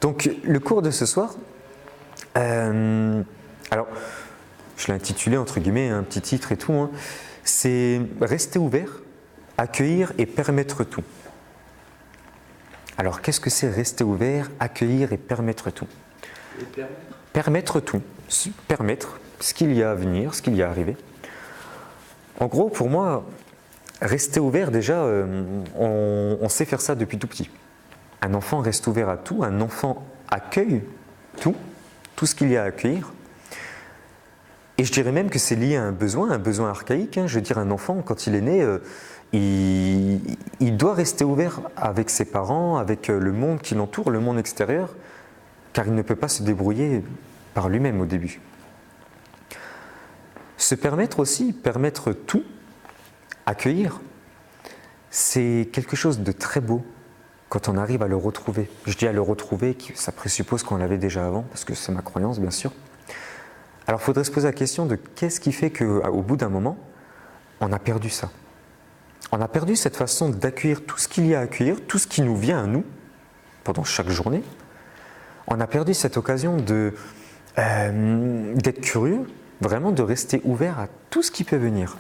Donc le cours de ce soir, alors je l'ai intitulé entre guillemets, un petit titre et tout, hein, c'est rester ouvert, accueillir et permettre tout. Alors qu'est-ce que c'est rester ouvert, accueillir et permettre tout? Et permettre? Permettre tout, permettre ce qu'il y a à venir, ce qu'il y a à arriver. En gros, pour moi, rester ouvert déjà, on sait faire ça depuis tout petit. Un enfant reste ouvert à tout, un enfant accueille tout ce qu'il y a à accueillir. Et je dirais même que c'est lié à un besoin archaïque. Hein. Je veux dire, un enfant, quand il est né, il doit rester ouvert avec ses parents, avec le monde qui l'entoure, le monde extérieur, car il ne peut pas se débrouiller par lui-même au début. Se permettre aussi, permettre tout, accueillir, c'est quelque chose de très beau quand on arrive à le retrouver. Je dis à le retrouver, ça présuppose qu'on l'avait déjà avant, parce que c'est ma croyance, bien sûr. Alors il faudrait se poser la question de qu'est-ce qui fait qu'au bout d'un moment, on a perdu ça. On a perdu cette façon d'accueillir tout ce qu'il y a à accueillir, tout ce qui nous vient à nous, pendant chaque journée. On a perdu cette occasion d'être curieux, vraiment de rester ouvert à tout ce qui peut venir.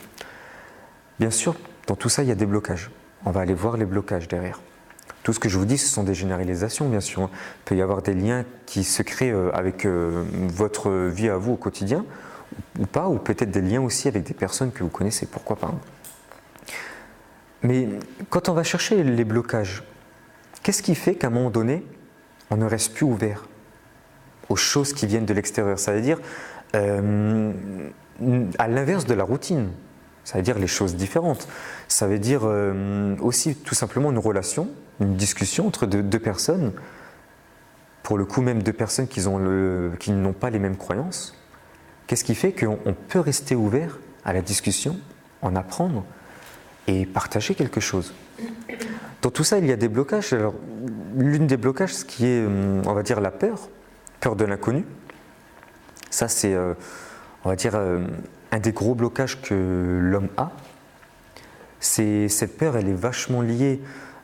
Bien sûr, dans tout ça, il y a des blocages. On va aller voir les blocages derrière. Tout ce que je vous dis, ce sont des généralisations, bien sûr. Il peut y avoir des liens qui se créent avec votre vie à vous au quotidien, ou pas, ou peut-être des liens aussi avec des personnes que vous connaissez, pourquoi pas. Mais quand on va chercher les blocages, qu'est-ce qui fait qu'à un moment donné, on ne reste plus ouvert aux choses qui viennent de l'extérieur? Ça veut dire, à l'inverse de la routine. Ça veut dire les choses différentes. Ça veut dire aussi tout simplement une relation, une discussion entre deux personnes, pour le coup même deux personnes qui n'ont pas les mêmes croyances. Qu'est-ce qui fait qu'on peut rester ouvert à la discussion, en apprendre et partager quelque chose? Dans tout ça, il y a des blocages. Alors, l'une des blocages, ce qui est, on va dire, la peur de l'inconnu. Ça, c'est, on va dire, un des gros blocages que l'homme a. Cette peur, elle est vachement liée,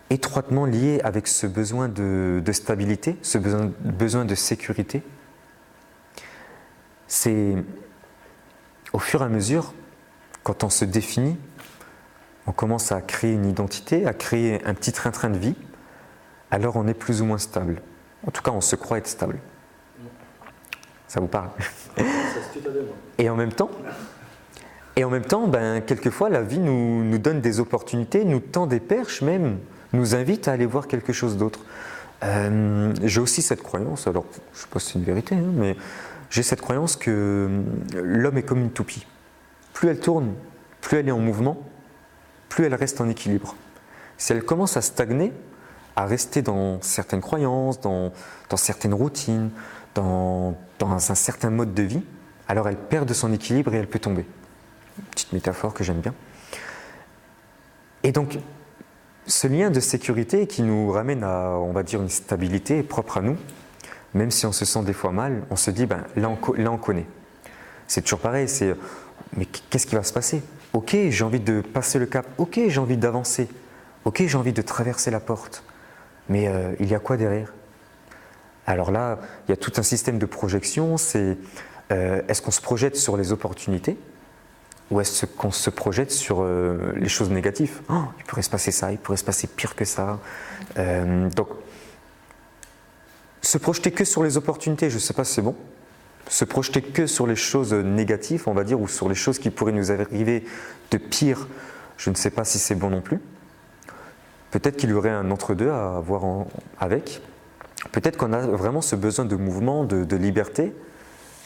étroitement liée avec ce besoin de stabilité, ce besoin de sécurité. C'est au fur et à mesure, quand on se définit, on commence à créer une identité, à créer un petit train-train de vie, alors on est plus ou moins stable. En tout cas, on se croit être stable. Ça vous parle? Et en même temps, quelquefois, la vie nous donne des opportunités, nous tend des perches même, nous invite à aller voir quelque chose d'autre. J'ai aussi cette croyance, alors je ne sais pas si c'est une vérité, hein, mais j'ai cette croyance que l'homme est comme une toupie. Plus elle tourne, plus elle est en mouvement, plus elle reste en équilibre. Si elle commence à stagner, à rester dans certaines croyances, dans certaines routines, dans un certain mode de vie, alors elle perd de son équilibre et elle peut tomber. Une petite métaphore que j'aime bien. Et donc, ce lien de sécurité qui nous ramène à, on va dire, une stabilité propre à nous, même si on se sent des fois mal, on se dit, là on connaît. C'est toujours pareil, mais qu'est-ce qui va se passer? Ok, j'ai envie de passer le cap, ok, j'ai envie d'avancer, ok, j'ai envie de traverser la porte, mais il y a quoi derrière? Alors là, il y a tout un système de projection, est-ce qu'on se projette sur les opportunités ou est-ce qu'on se projette sur les choses négatives? Il pourrait se passer ça, il pourrait se passer pire que ça. Donc, se projeter que sur les opportunités, je ne sais pas si c'est bon. Se projeter que sur les choses négatives, on va dire, ou sur les choses qui pourraient nous arriver de pire, je ne sais pas si c'est bon non plus. Peut-être qu'il y aurait un entre-deux à voir avec. Peut-être qu'on a vraiment ce besoin de mouvement, de liberté,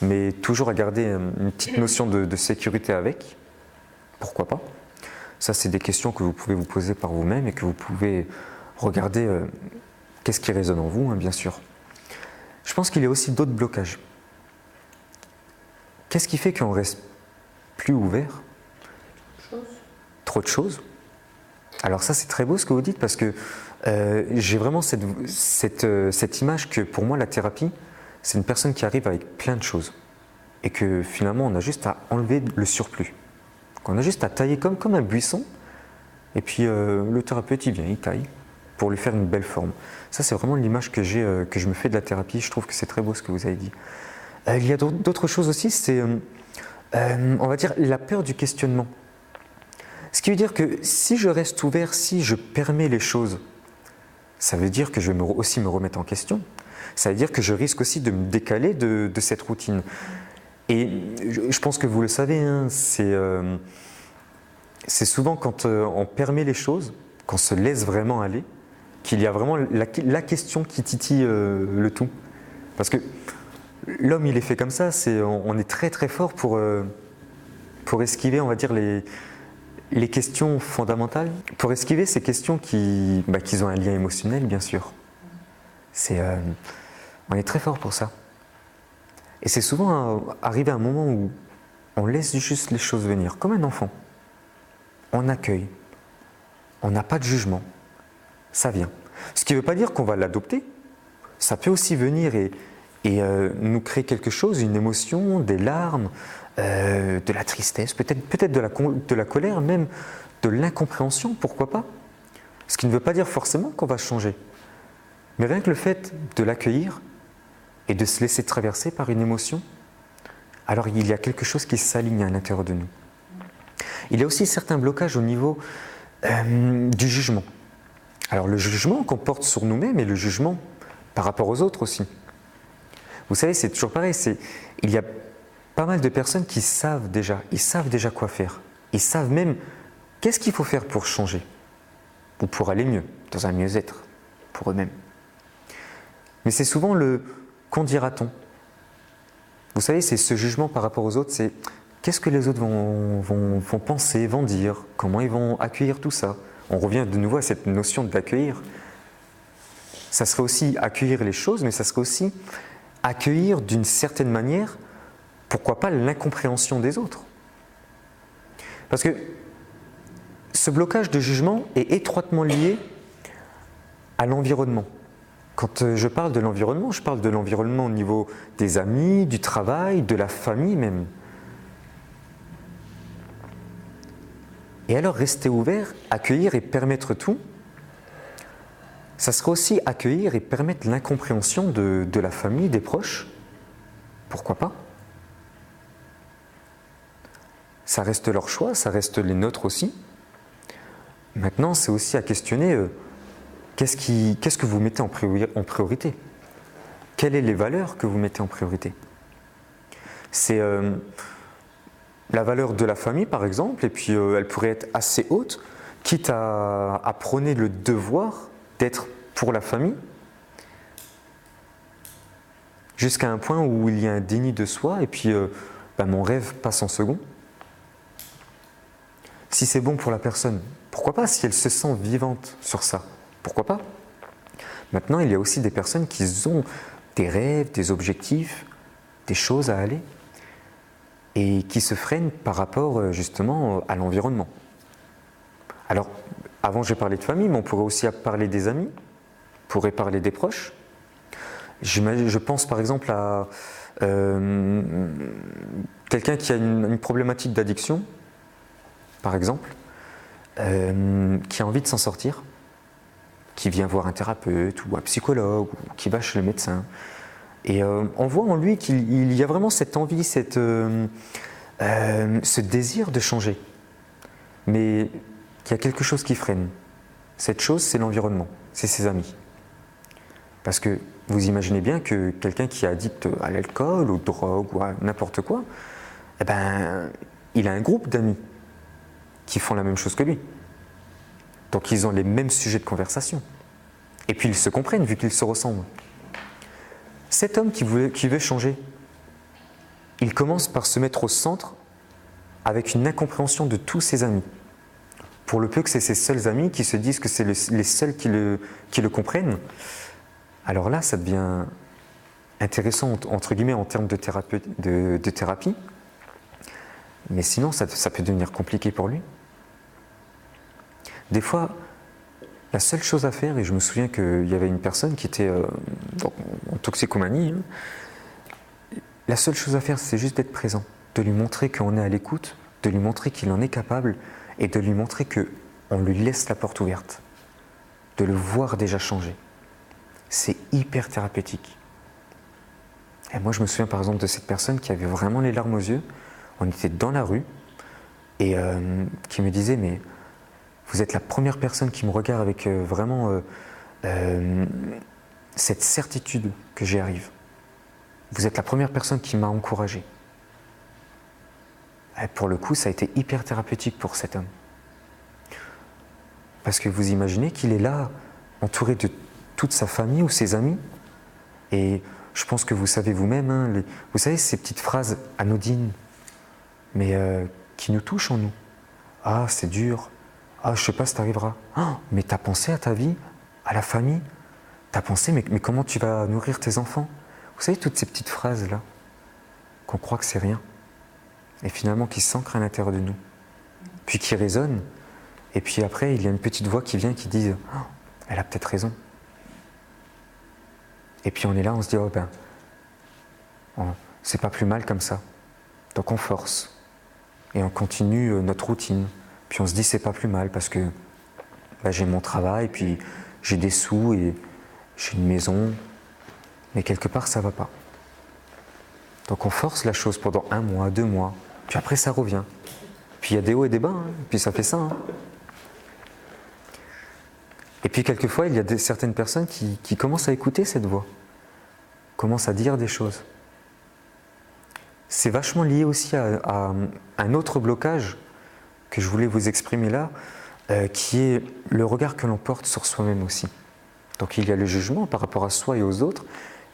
mais toujours à garder une petite notion de sécurité avec. Pourquoi pas? Ça, c'est des questions que vous pouvez vous poser par vous-même et que vous pouvez regarder qu'est-ce qui résonne en vous, hein, bien sûr. Je pense qu'il y a aussi d'autres blocages. Qu'est-ce qui fait qu'on reste plus ouvert? Trop de choses. Alors ça, c'est très beau ce que vous dites parce que j'ai vraiment cette image que pour moi, la thérapie, c'est une personne qui arrive avec plein de choses et que finalement, on a juste à enlever le surplus. On a juste à tailler comme un buisson et puis le thérapeute, il vient, il taille. pour lui faire une belle forme. Ça, c'est vraiment l'image que je me fais de la thérapie. Je trouve que c'est très beau ce que vous avez dit. Il y a d'autres choses aussi, c'est, on va dire, la peur du questionnement. Ce qui veut dire que si je reste ouvert, si je permets les choses, ça veut dire que je vais aussi me remettre en question. Ça veut dire que je risque aussi de me décaler de cette routine. Et je pense que vous le savez, hein, c'est souvent quand on permet les choses, qu'on se laisse vraiment aller, qu'il y a vraiment la question qui titille le tout. Parce que l'homme, il est fait comme ça, on est très très fort pour esquiver, on va dire, les questions fondamentales, pour esquiver ces questions qui ont un lien émotionnel, bien sûr. On est très fort pour ça. Et c'est souvent arrivé à un moment où on laisse juste les choses venir, comme un enfant. On accueille. On n'a pas de jugement. Ça vient. Ce qui ne veut pas dire qu'on va l'adopter. Ça peut aussi venir et nous créer quelque chose, une émotion, des larmes, de la tristesse, peut-être de la colère, même de l'incompréhension, pourquoi pas. Ce qui ne veut pas dire forcément qu'on va changer. Mais rien que le fait de l'accueillir et de se laisser traverser par une émotion, alors il y a quelque chose qui s'aligne à l'intérieur de nous. Il y a aussi certains blocages au niveau du jugement. Alors le jugement qu'on porte sur nous-mêmes et le jugement par rapport aux autres aussi. Vous savez, c'est toujours pareil, il y a pas mal de personnes qui savent déjà, ils savent déjà quoi faire. Ils savent même qu'est-ce qu'il faut faire pour changer ou pour aller mieux, dans un mieux-être pour eux-mêmes. Mais c'est souvent le « qu'en dira-t-on ». Vous savez, c'est ce jugement par rapport aux autres, c'est qu'est-ce que les autres vont penser, vont dire, comment ils vont accueillir tout ça. On revient de nouveau à cette notion d'accueillir. Ça serait aussi accueillir les choses, mais ça serait aussi accueillir d'une certaine manière, pourquoi pas, l'incompréhension des autres. Parce que ce blocage de jugement est étroitement lié à l'environnement. Quand je parle de l'environnement, je parle de l'environnement au niveau des amis, du travail, de la famille même. Et alors rester ouvert, accueillir et permettre tout, ça serait aussi accueillir et permettre l'incompréhension de la famille, des proches. Pourquoi pas? Ça reste leur choix, ça reste les nôtres aussi. Maintenant, c'est aussi à questionner qu'est-ce que vous mettez en priorité? Quelles sont les valeurs que vous mettez en priorité? C'est la valeur de la famille, par exemple, et puis elle pourrait être assez haute, quitte à prôner le devoir d'être pour la famille, jusqu'à un point où il y a un déni de soi, et puis mon rêve passe en second. Si c'est bon pour la personne, pourquoi pas? Si elle se sent vivante sur ça, pourquoi pas? Maintenant, il y a aussi des personnes qui ont des rêves, des objectifs, des choses à aller, et qui se freinent par rapport justement à l'environnement. Alors, avant j'ai parlé de famille, mais on pourrait aussi parler des amis, on pourrait parler des proches. Je pense par exemple à quelqu'un qui a une problématique d'addiction, par exemple, qui a envie de s'en sortir, qui vient voir un thérapeute ou un psychologue, ou qui va chez le médecin. Et on voit en lui qu'il y a vraiment cette envie, ce désir de changer. Mais qu'il y a quelque chose qui freine. Cette chose, c'est l'environnement, c'est ses amis. Parce que vous imaginez bien que quelqu'un qui est addict à l'alcool, aux drogues ou à n'importe quoi, il a un groupe d'amis qui font la même chose que lui. Donc ils ont les mêmes sujets de conversation. Et puis ils se comprennent vu qu'ils se ressemblent. Cet homme qui veut changer, il commence par se mettre au centre avec une incompréhension de tous ses amis. Pour le peu que c'est ses seuls amis qui se disent que c'est les seuls qui le comprennent, alors là ça devient intéressant entre guillemets en termes de thérapie, mais sinon ça peut devenir compliqué pour lui. Des fois, la seule chose à faire, et je me souviens qu'il y avait une personne qui était en toxicomanie, la seule chose à faire, c'est juste d'être présent, de lui montrer qu'on est à l'écoute, de lui montrer qu'il en est capable et de lui montrer qu'on lui laisse la porte ouverte. de le voir déjà changer. C'est hyper thérapeutique. Et moi, je me souviens par exemple de cette personne qui avait vraiment les larmes aux yeux. On était dans la rue et qui me disait, mais vous êtes la première personne qui me regarde avec vraiment cette certitude que j'y arrive. Vous êtes la première personne qui m'a encouragé. Et pour le coup, ça a été hyper thérapeutique pour cet homme. Parce que vous imaginez qu'il est là, entouré de toute sa famille ou ses amis. Et je pense que vous savez vous-même, hein, vous savez ces petites phrases anodines, mais qui nous touchent en nous. Ah, c'est dur. Ah, je ne sais pas si tu arriveras. Ah, mais tu as pensé à ta vie, à la famille. Tu as pensé, mais comment tu vas nourrir tes enfants? Vous savez, toutes ces petites phrases-là, qu'on croit que c'est rien, et finalement qui s'ancrent à l'intérieur de nous, puis qui résonnent, et puis après, il y a une petite voix qui vient qui dit « Oh, elle a peut-être raison ». Et puis on est là, on se dit « Oh ben, c'est pas plus mal comme ça ». Donc on force, et on continue notre routine. Puis on se dit « C'est pas plus mal parce que ben, j'ai mon travail, puis j'ai des sous, et j'ai une maison ». Mais quelque part, ça ne va pas. Donc on force la chose pendant 1 mois, 2 mois, puis après ça revient. Puis il y a des hauts et des bas, hein, puis ça fait ça. Hein. Et puis quelquefois, il y a certaines personnes qui commencent à écouter cette voix, commencent à dire des choses. C'est vachement lié aussi à un autre blocage que je voulais vous exprimer là, qui est le regard que l'on porte sur soi-même aussi. Donc il y a le jugement par rapport à soi et aux autres,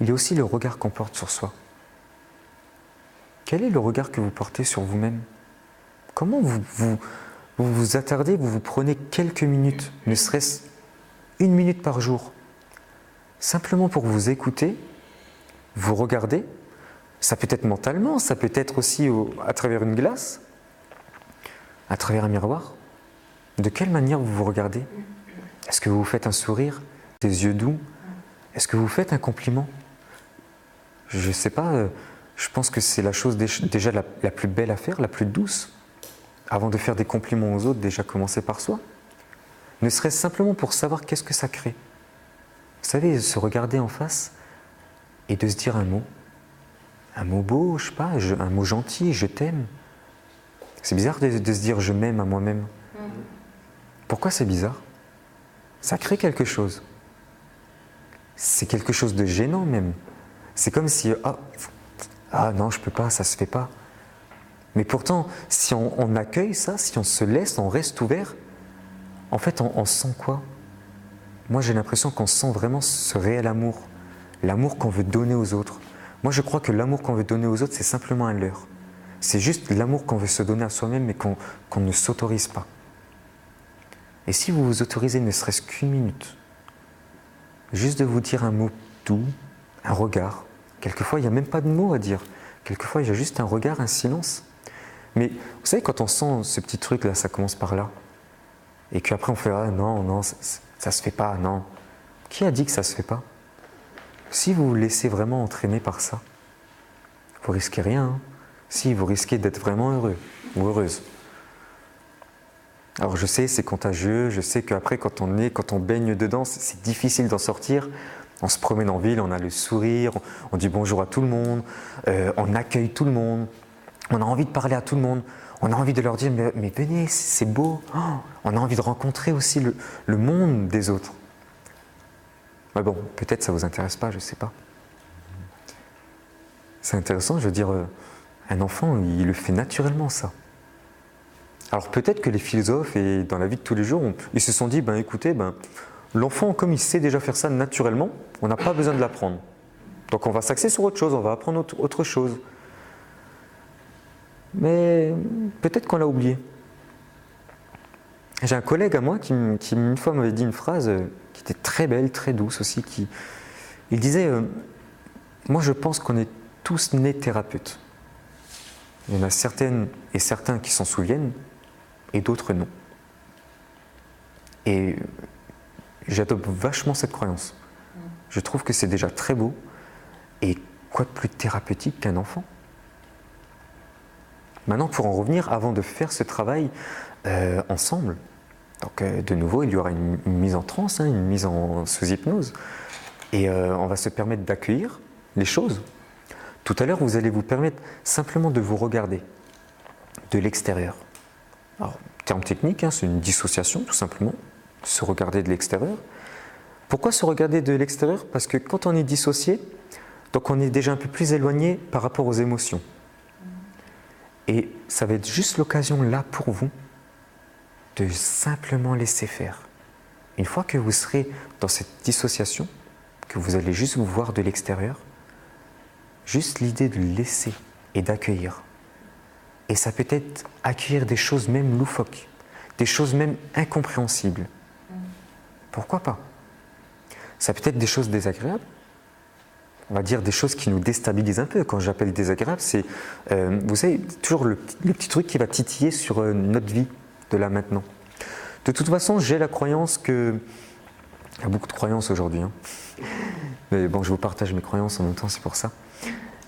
il y a aussi le regard qu'on porte sur soi. Quel est le regard que vous portez sur vous-même? Comment vous attardez, vous prenez quelques minutes, ne serait-ce 1 minute par jour, simplement pour vous écouter, vous regarder. Ça peut être mentalement, ça peut être aussi à travers une glace, à travers un miroir. De quelle manière vous vous regardez? Est-ce que vous vous faites un sourire, des yeux doux? Est-ce que vous faites un compliment? Je ne sais pas, je pense que c'est la chose déjà la plus belle à faire, la plus douce. Avant de faire des compliments aux autres, déjà commencer par soi. Ne serait-ce simplement pour savoir qu'est-ce que ça crée. Vous savez, se regarder en face et de se dire un mot beau, je sais pas, un mot gentil, je t'aime. C'est bizarre de se dire je m'aime à moi-même. Pourquoi c'est bizarre? Ça crée quelque chose. C'est quelque chose de gênant même. C'est comme si, ah non, je peux pas, ça se fait pas. Mais pourtant, si on accueille ça, si on se laisse, on reste ouvert, en fait, on sent quoi? Moi, j'ai l'impression qu'on sent vraiment ce réel amour, l'amour qu'on veut donner aux autres. Moi, je crois que l'amour qu'on veut donner aux autres, c'est simplement un leurre. C'est juste l'amour qu'on veut se donner à soi-même, mais qu'on ne s'autorise pas. Et si vous vous autorisez ne serait-ce qu'1 minute, juste de vous dire un mot doux, un regard. Quelquefois, il n'y a même pas de mots à dire. Quelquefois, il y a juste un regard, un silence. Mais vous savez, quand on sent ce petit truc-là, ça commence par là. Et qu'après, on fait « Ah non, ça se fait pas, non. » Qui a dit que ça se fait pas? Si vous vous laissez vraiment entraîner par ça, vous risquez rien. Hein. Si, vous risquez d'être vraiment heureux ou heureuse. Alors je sais, c'est contagieux, je sais qu'après, quand on baigne dedans, c'est difficile d'en sortir. On se promène en ville, on a le sourire, on dit bonjour à tout le monde, on accueille tout le monde, on a envie de parler à tout le monde, on a envie de leur dire mais venez, c'est beau. Oh, on a envie de rencontrer aussi le monde des autres. Mais bon, peut-être ça ne vous intéresse pas, je ne sais pas. C'est intéressant, je veux dire, un enfant, il le fait naturellement ça. Alors peut-être que les philosophes et dans la vie de tous les jours, ils se sont dit, écoutez, l'enfant, comme il sait déjà faire ça naturellement, on n'a pas besoin de l'apprendre. Donc on va s'axer sur autre chose, on va apprendre autre chose. Mais peut-être qu'on l'a oublié. J'ai un collègue à moi qui une fois m'avait dit une phrase qui était très belle, très douce aussi. Il disait, moi je pense qu'on est tous nés thérapeutes. Il y en a certaines et certains qui s'en souviennent, et d'autres non. Et j'adopte vachement cette croyance. Je trouve que c'est déjà très beau. Et quoi de plus thérapeutique qu'un enfant? Maintenant, pour en revenir, avant de faire ce travail ensemble, Donc de nouveau, il y aura une mise en transe, hein, une mise sous hypnose. Et on va se permettre d'accueillir les choses. Tout à l'heure, vous allez vous permettre simplement de vous regarder de l'extérieur. Alors, terme technique, hein, c'est une dissociation tout simplement, se regarder de l'extérieur. Pourquoi se regarder de l'extérieur? Parce que quand on est dissocié, donc on est déjà un peu plus éloigné par rapport aux émotions. Et ça va être juste l'occasion là pour vous de simplement laisser faire. Une fois que vous serez dans cette dissociation, que vous allez juste vous voir de l'extérieur, juste l'idée de laisser et d'accueillir. Et ça peut être accueillir des choses même loufoques, des choses même incompréhensibles. Pourquoi pas? Ça peut être des choses désagréables, on va dire des choses qui nous déstabilisent un peu. Quand j'appelle désagréable, c'est, vous savez, toujours le petit truc qui va titiller sur notre vie de là maintenant. De toute façon, j'ai la croyance que... Il y a beaucoup de croyances aujourd'hui, hein. Mais bon, je vous partage mes croyances en même temps, c'est pour ça.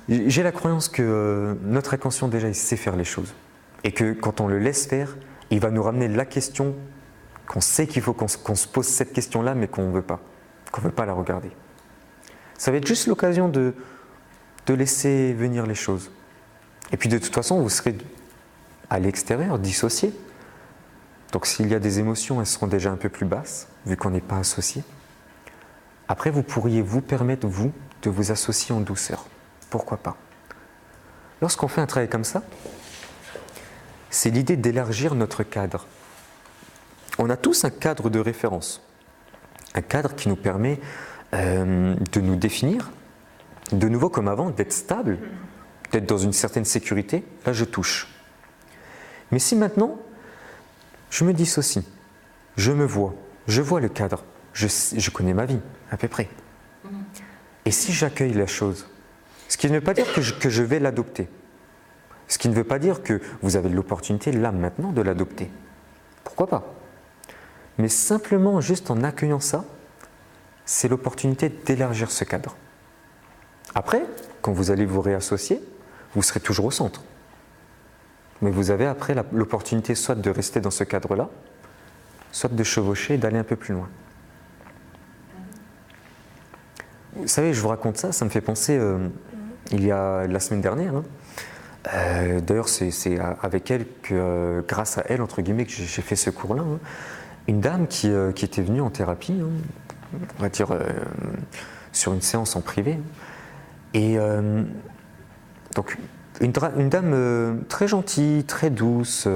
J'ai la croyance que notre inconscient déjà, il sait faire les choses. Et que quand on le laisse faire, il va nous ramener la question qu'on sait qu'il faut qu'on se pose cette question-là, mais qu'on ne veut pas la regarder. Ça va être juste l'occasion de laisser venir les choses. Et puis de toute façon, vous serez à l'extérieur, dissocié. Donc s'il y a des émotions, elles seront déjà un peu plus basses, vu qu'on n'est pas associé. Après, vous pourriez vous permettre, vous, de vous associer en douceur. Pourquoi pas? Lorsqu'on fait un travail comme ça, c'est l'idée d'élargir notre cadre. On a tous un cadre de référence. Un cadre qui nous permet de nous définir, de nouveau comme avant, d'être stable, d'être dans une certaine sécurité. Là, je touche. Mais si maintenant, je me dissocie, je me vois, je vois le cadre, je connais ma vie, à peu près. Et si j'accueille la chose, ce qui ne veut pas dire que je vais l'adopter, ce qui ne veut pas dire que vous avez l'opportunité, là, maintenant, de l'adopter. Pourquoi pas? Mais simplement, juste en accueillant ça, c'est l'opportunité d'élargir ce cadre. Après, quand vous allez vous réassocier, vous serez toujours au centre. Mais vous avez après l'opportunité soit de rester dans ce cadre-là, soit de chevaucher et d'aller un peu plus loin. Vous savez, je vous raconte ça, ça me fait penser, il y a la semaine dernière, hein, d'ailleurs c'est avec elle que, grâce à elle, entre guillemets, que j'ai fait ce cours-là, hein, une dame qui était venue en thérapie, hein, on va dire sur une séance en privé, et donc une dame très gentille, très douce,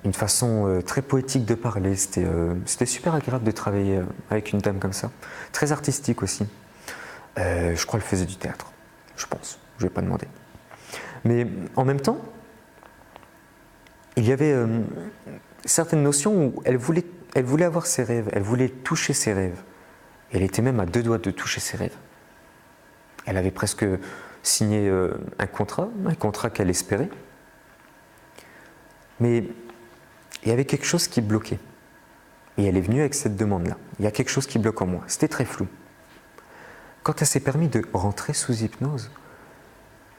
une façon très poétique de parler, c'était super agréable de travailler avec une dame comme ça, très artistique aussi. Je crois qu'elle faisait du théâtre, je pense, je ne vais pas demander. Mais en même temps, il y avait certaines notions où elle voulait avoir ses rêves, elle voulait toucher ses rêves. Et elle était même à 2 doigts de toucher ses rêves. Elle avait presque signé un contrat qu'elle espérait. Mais il y avait quelque chose qui bloquait. Et elle est venue avec cette demande-là. Il y a quelque chose qui bloque en moi. C'était très flou. Quand elle s'est permis de rentrer sous hypnose,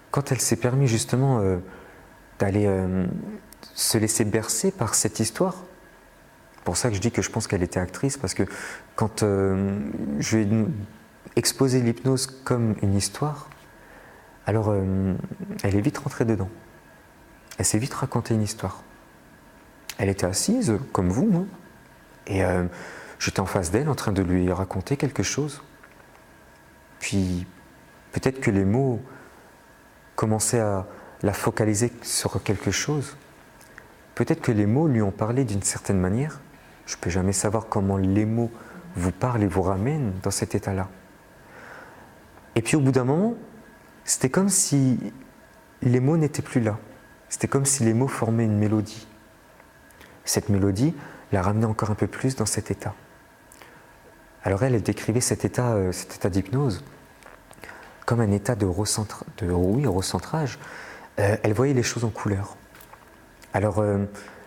quand elle s'est permis justement d'aller se laisser bercer par cette histoire, c'est pour ça que je dis que je pense qu'elle était actrice, parce que quand je lui ai exposé l'hypnose comme une histoire, alors elle est vite rentrée dedans. Elle s'est vite raconté une histoire. Elle était assise, comme vous, non? Et j'étais en face d'elle, en train de lui raconter quelque chose. Puis peut-être que les mots commençaient à la focaliser sur quelque chose. Peut-être que les mots lui ont parlé d'une certaine manière. Je ne peux jamais savoir comment les mots vous parlent et vous ramènent dans cet état-là. Et puis au bout d'un moment, c'était comme si les mots n'étaient plus là. C'était comme si les mots formaient une mélodie. Cette mélodie la ramenait encore un peu plus dans cet état. Alors elle décrivait cet état d'hypnose comme un état de recentrage. Elle voyait les choses en couleur. Alors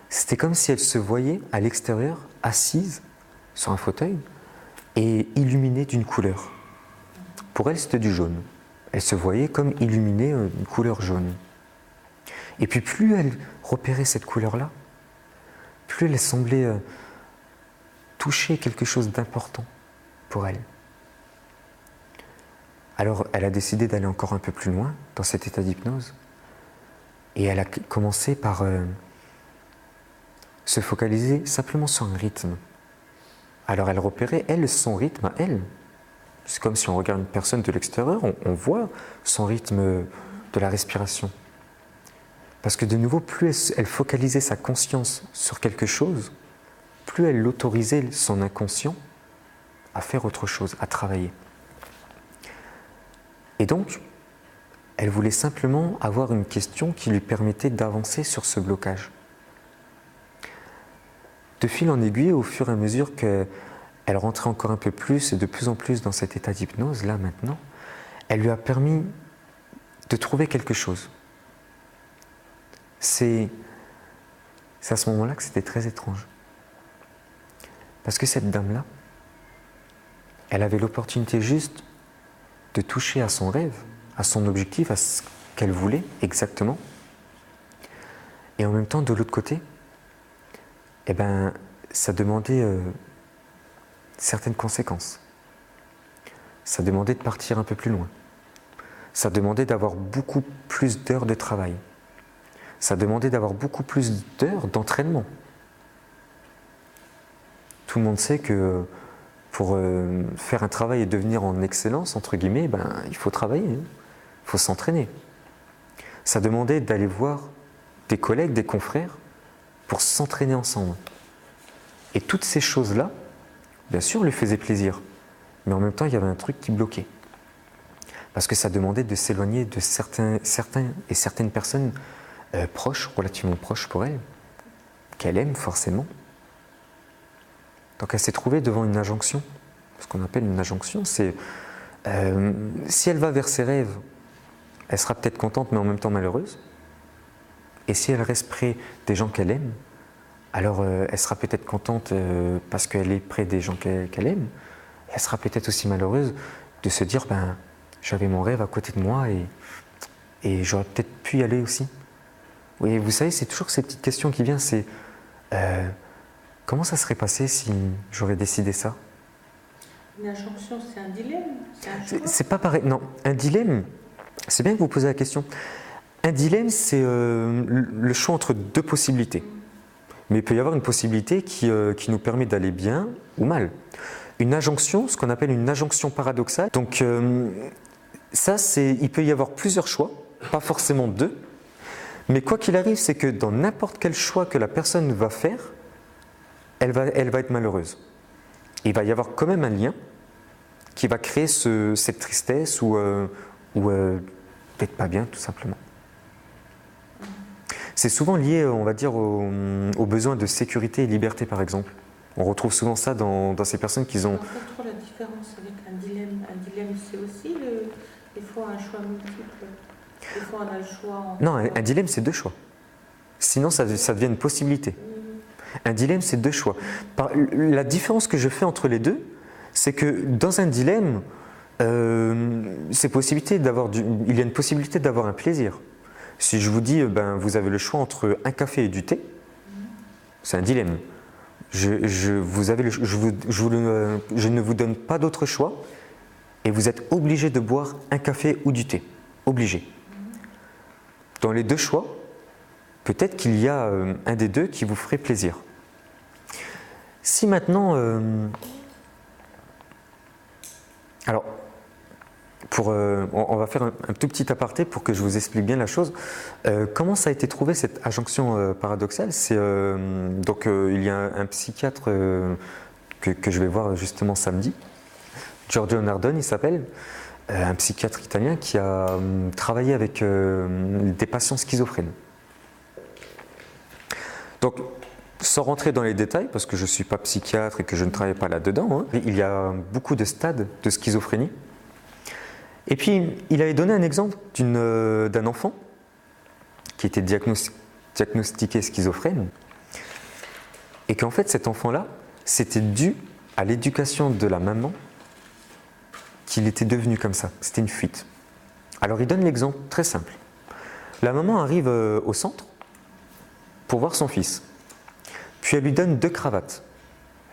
c'était comme si elle se voyait à l'extérieur, assise sur un fauteuil et illuminée d'une couleur. Pour elle, c'était du jaune. Elle se voyait comme illuminée d'une couleur jaune. Et puis plus elle repérait cette couleur-là, plus elle semblait touché quelque chose d'important pour elle. Alors elle a décidé d'aller encore un peu plus loin dans cet état d'hypnose et elle a commencé par se focaliser simplement sur un rythme. Alors elle repérait, elle, son rythme à elle. C'est comme si on regarde une personne de l'extérieur, on voit son rythme de la respiration. Parce que de nouveau, plus elle focalisait sa conscience sur quelque chose, plus elle autorisait son inconscient à faire autre chose, à travailler. Et donc, elle voulait simplement avoir une question qui lui permettait d'avancer sur ce blocage. De fil en aiguille, au fur et à mesure qu'elle rentrait encore un peu plus et de plus en plus dans cet état d'hypnose, là maintenant, elle lui a permis de trouver quelque chose. C'est à ce moment-là que c'était très étrange. Parce que cette dame-là, elle avait l'opportunité juste de toucher à son rêve, à son objectif, à ce qu'elle voulait exactement. Et en même temps, de l'autre côté, eh ben, ça demandait certaines conséquences. Ça demandait de partir un peu plus loin. Ça demandait d'avoir beaucoup plus d'heures de travail. Ça demandait d'avoir beaucoup plus d'heures d'entraînement. Tout le monde sait que pour faire un travail et devenir en excellence, entre guillemets, ben, il faut travailler, il faut s'entraîner. Ça demandait d'aller voir des collègues, des confrères, pour s'entraîner ensemble. Et toutes ces choses-là, bien sûr, lui faisaient plaisir. Mais en même temps, il y avait un truc qui bloquait. Parce que ça demandait de s'éloigner de certains et certaines personnes proches, relativement proches pour elle, qu'elle aime forcément. Donc elle s'est trouvée devant une injonction. Ce qu'on appelle une injonction, c'est si elle va vers ses rêves, elle sera peut-être contente mais en même temps malheureuse. Et si elle reste près des gens qu'elle aime, alors elle sera peut-être contente parce qu'elle est près des gens qu'elle aime. Elle sera peut-être aussi malheureuse de se dire ben, j'avais mon rêve à côté de moi et j'aurais peut-être pu y aller aussi. Oui, vous savez, c'est toujours ces petites questions qui viennent, c'est comment ça serait passé si j'aurais décidé ça? Une injonction, c'est un dilemme, c'est un choix. C'est pas pareil, non. Un dilemme, c'est bien que vous posez la question. Un dilemme, c'est le choix entre deux possibilités. Mais il peut y avoir une possibilité qui nous permet d'aller bien ou mal. Une injonction, ce qu'on appelle une injonction paradoxale. Donc ça, il peut y avoir plusieurs choix, pas forcément deux. Mais quoi qu'il arrive, c'est que dans n'importe quel choix que la personne va faire, elle va être malheureuse. Il va y avoir quand même un lien qui va créer cette tristesse ou peut-être pas bien, tout simplement. C'est souvent lié, on va dire, aux besoins de sécurité et liberté, par exemple. On retrouve souvent ça dans ces personnes qui ont... On fait trop la différence avec un dilemme. Un dilemme, c'est aussi des fois un choix multiple. Des fois, on a le choix... Non, un dilemme, c'est deux choix. Sinon, ça devient une possibilité. Un dilemme, c'est deux choix. La différence que je fais entre les deux, c'est que dans un dilemme, il y a une possibilité d'avoir un plaisir. Si je vous dis, ben, vous avez le choix entre un café et du thé, c'est un dilemme. Je ne vous donne pas d'autre choix et vous êtes obligé de boire un café ou du thé. Obligé. Dans les deux choix, peut-être qu'il y a un des deux qui vous ferait plaisir. Si maintenant... alors, on va faire un tout petit aparté pour que je vous explique bien la chose. Comment ça a été trouvé cette injonction paradoxale? Donc il y a un psychiatre que je vais voir justement samedi, Giorgio Nardone il s'appelle, un psychiatre italien qui a travaillé avec des patients schizophrènes. Donc, sans rentrer dans les détails, parce que je ne suis pas psychiatre et que je ne travaille pas là-dedans, hein, il y a beaucoup de stades de schizophrénie. Et puis, il avait donné un exemple d'un enfant qui était diagnostiqué schizophrène, et qu'en fait, cet enfant-là, c'était dû à l'éducation de la maman qu'il était devenu comme ça. C'était une fuite. Alors, il donne l'exemple très simple. La maman arrive au centre pour voir son fils. Puis elle lui donne 2 cravates.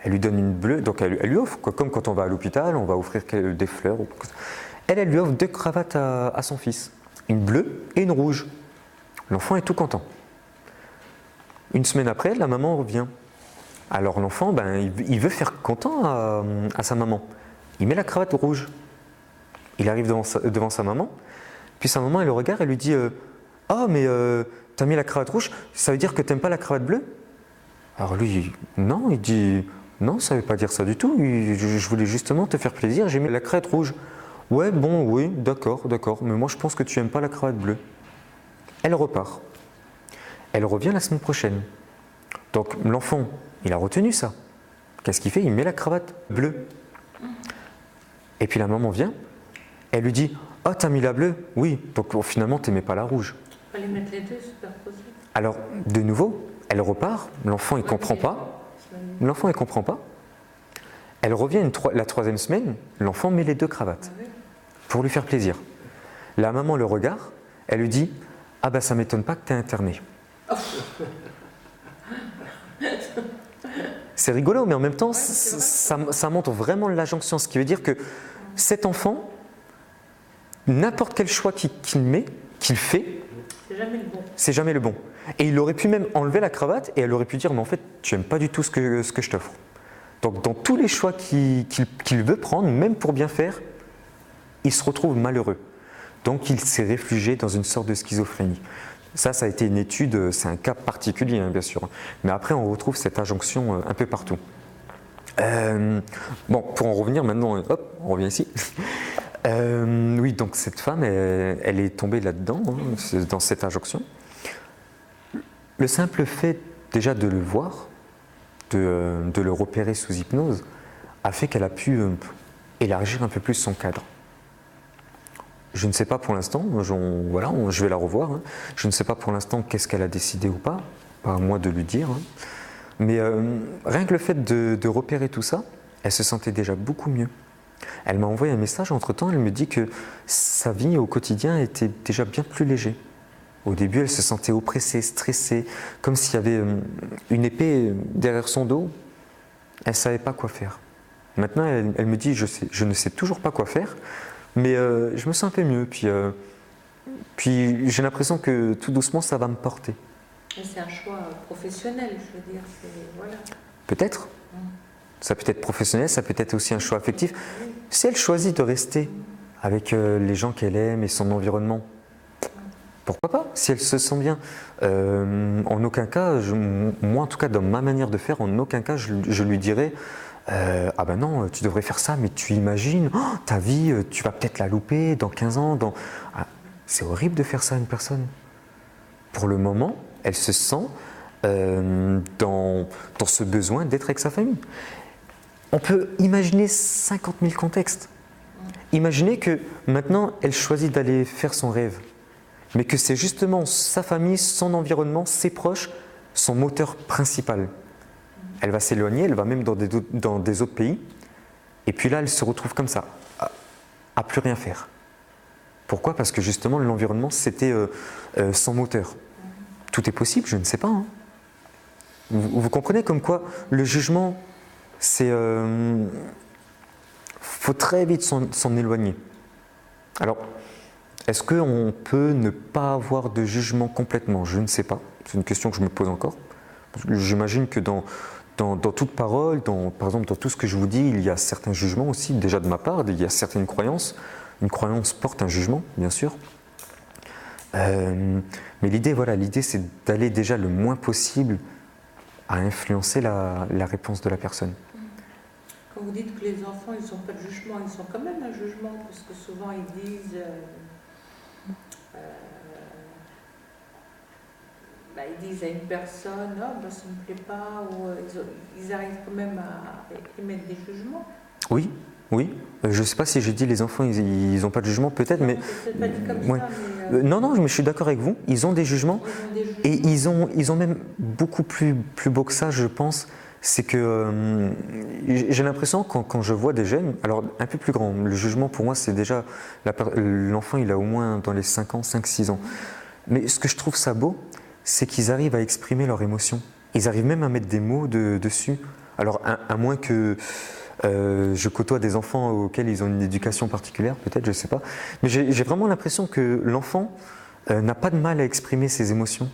Elle lui donne une bleue, donc elle lui offre, quoi, comme quand on va à l'hôpital, on va offrir des fleurs. Elle lui offre 2 cravates à son fils, une bleue et une rouge. L'enfant est tout content. Une semaine après, la maman revient. Alors l'enfant, il veut faire content à sa maman. Il met la cravate rouge. Il arrive devant sa maman, puis sa maman, elle le regarde, elle lui dit « Oh, mais t'as mis la cravate rouge, ça veut dire que t'aimes pas la cravate bleue ?» Alors lui, non, il dit « Non, ça veut pas dire ça du tout, je voulais justement te faire plaisir, j'ai mis la cravate rouge. » « Ouais, bon, oui, d'accord, mais moi je pense que tu aimes pas la cravate bleue. » Elle repart. Elle revient la semaine prochaine. Donc l'enfant, il a retenu ça. Qu'est-ce qu'il fait? Il met la cravate bleue. Et puis la maman vient, elle lui dit « Oh, t'as mis la bleue? Oui, donc finalement t'aimais pas la rouge. » Il fallait mettre les deux superposés. Alors, de nouveau, elle repart, l'enfant il comprend pas. L'enfant il comprend pas. Elle revient la 3e semaine, l'enfant met les 2 cravates pour lui faire plaisir. La maman le regarde, elle lui dit « Ah ça m'étonne pas que t'es interné. » C'est rigolo, mais en même temps, ça montre vraiment la jonction, ce qui veut dire que cet enfant, n'importe quel choix qu'il fait, c'est jamais le bon. Et il aurait pu même enlever la cravate et elle aurait pu dire « Mais en fait, tu n'aimes pas du tout ce que je t'offre. » Donc dans tous les choix qu'il veut prendre, même pour bien faire, il se retrouve malheureux. Donc il s'est réfugié dans une sorte de schizophrénie. Ça a été une étude, c'est un cas particulier bien sûr. Mais après on retrouve cette injonction un peu partout. Bon, pour en revenir maintenant, hop, on revient ici. Oui, donc cette femme, elle est tombée là-dedans, dans cette injonction. Le simple fait déjà de le voir, de le repérer sous hypnose, a fait qu'elle a pu élargir un peu plus son cadre. Je ne sais pas pour l'instant, je vais la revoir, hein. Je ne sais pas pour l'instant qu'est-ce qu'elle a décidé ou pas à moi de lui dire. Hein. Mais rien que le fait de repérer tout ça, elle se sentait déjà beaucoup mieux. Elle m'a envoyé un message entre-temps, elle me dit que sa vie au quotidien était déjà bien plus léger. Au début, elle se sentait oppressée, stressée, comme s'il y avait une épée derrière son dos. Elle ne savait pas quoi faire. Maintenant, elle me dit, je ne sais toujours pas quoi faire, mais je me sens un peu mieux. Puis j'ai l'impression que tout doucement, ça va me porter. C'est un choix professionnel, je veux dire. Voilà. Peut-être. Ça peut être professionnel, ça peut être aussi un choix affectif. Si elle choisit de rester avec les gens qu'elle aime et son environnement, pourquoi pas, si elle se sent bien. En aucun cas, moi en tout cas dans ma manière de faire, en aucun cas je lui dirais ah ben non, tu devrais faire ça, mais tu imagines, ta vie, tu vas peut-être la louper dans 15 ans. Ah, c'est horrible de faire ça à une personne. Pour le moment, elle se sent dans ce besoin d'être avec sa famille. On peut imaginer 50 000 contextes. Imaginez que maintenant, elle choisit d'aller faire son rêve, mais que c'est justement sa famille, son environnement, ses proches, son moteur principal. Elle va s'éloigner, elle va même dans des autres pays, et puis là, elle se retrouve comme ça, à plus rien faire. Pourquoi? Parce que justement, l'environnement, c'était son moteur. Tout est possible, je ne sais pas. Hein. Vous comprenez comme quoi le jugement, c'est... faut très vite s'en éloigner. Alors, est-ce qu'on peut ne pas avoir de jugement complètement? Je ne sais pas. C'est une question que je me pose encore. J'imagine que dans toute parole, par exemple dans tout ce que je vous dis, il y a certains jugements aussi, déjà de ma part, il y a certaines croyances. Une croyance porte un jugement, bien sûr. Mais l'idée, c'est d'aller déjà le moins possible à influencer la réponse de la personne. Quand vous dites que les enfants, ils n'ont pas de jugement, ils ont quand même un jugement, parce que souvent ils disent... ils disent à une personne, oh, ça ne me plaît pas, ou ils arrivent quand même à émettre des jugements. Oui. Je ne sais pas si j'ai dit les enfants, ils n'ont pas de jugement, peut-être, mais... C'est pas dit comme ça, mais... Non, mais je suis d'accord avec vous, ils ont des jugements, et ils ont même beaucoup plus beau que ça, je pense. C'est que j'ai l'impression, quand je vois des jeunes, alors un peu plus grands, le jugement pour moi, c'est déjà... L'enfant, il a au moins dans les 5 ans, 5-6 ans. Mais ce que je trouve ça beau, c'est qu'ils arrivent à exprimer leurs émotions. Ils arrivent même à mettre des mots dessus. Alors, à moins que je côtoie des enfants auxquels ils ont une éducation particulière, peut-être, je ne sais pas. Mais j'ai vraiment l'impression que l'enfant n'a pas de mal à exprimer ses émotions.